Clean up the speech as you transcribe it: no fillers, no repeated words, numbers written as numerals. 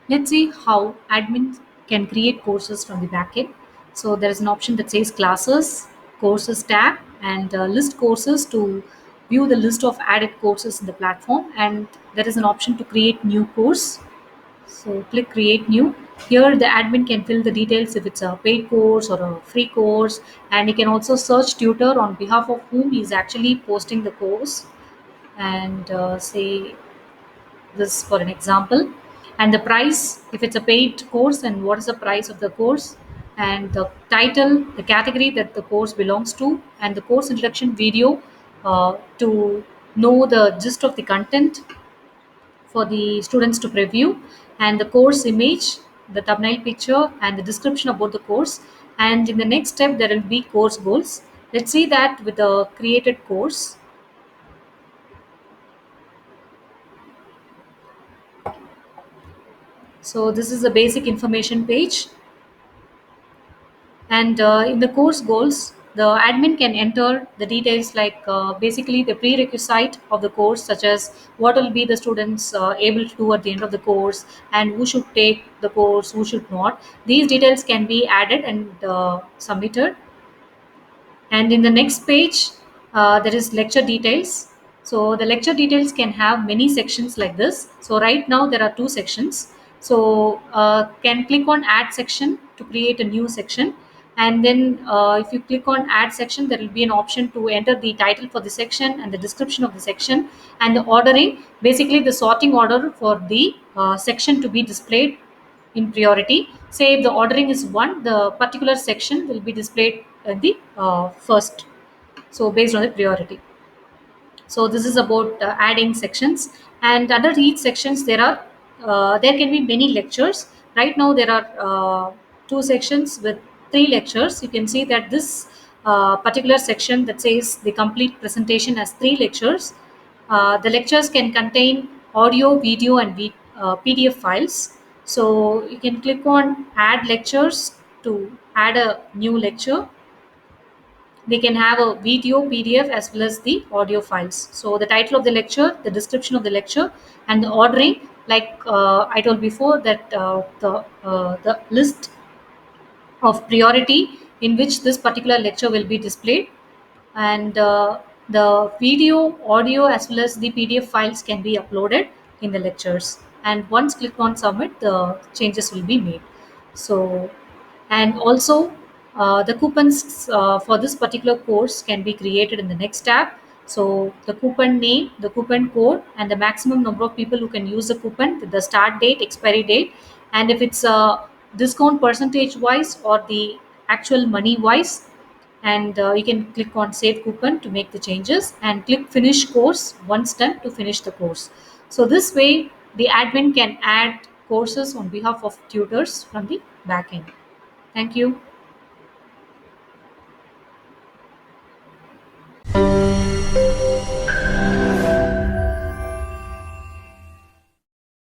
Let's see how admin can create courses from the backend. So there is an option that says classes, courses tab, and list courses to view the list of added courses in the platform. And there is an option to create new course. So click create new. Here the admin can fill the details if it's a paid course or a free course, and he can also search tutor on behalf of whom he is actually posting the course, and say this for an example, and the price if it's a paid course, and what is the price of the course, and the title, the category that the course belongs to, and the course introduction video to know the gist of the content for the students to preview, and the course image, the thumbnail picture, and the description about the course. And in the next step there will be course goals. Let's see that with the created course. So this is the basic information page. And in the course goals, the admin can enter the details like basically the prerequisite of the course, such as what will be the students able to do at the end of the course, and who should take the course, who should not. These details can be added and submitted. And in the next page, there is lecture details. So the lecture details can have many sections like this. So right now there are two sections. So can click on add section to create a new section. And then if you click on add section, there will be an option to enter the title for the section and the description of the section, and the ordering, basically the sorting order for the section to be displayed in priority. Say if the ordering is 1, the particular section will be displayed at the first. So based on the priority. So this is about adding sections, and under each sections there can be many lectures. Right now there are two sections with three lectures. You can see that this particular section that says the complete presentation has three lectures. The lectures can contain audio, video, and PDF files. So you can click on add lectures to add a new lecture. They can have a video, PDF, as well as the audio files. So the title of the lecture, the description of the lecture, and the ordering, like I told before, that the list of priority in which this particular lecture will be displayed, and the video, audio, as well as the PDF files can be uploaded in the lectures. And once click on submit, the changes will be made. So, and also the coupons for this particular course can be created in the next tab. So the coupon name, the coupon code, and the maximum number of people who can use the coupon, with the start date, expiry date, and if it's discount percentage wise or the actual money wise. And you can click on save coupon to make the changes, and click finish course once done to finish the course. So this way the admin can add courses on behalf of tutors from the backend. Thank you.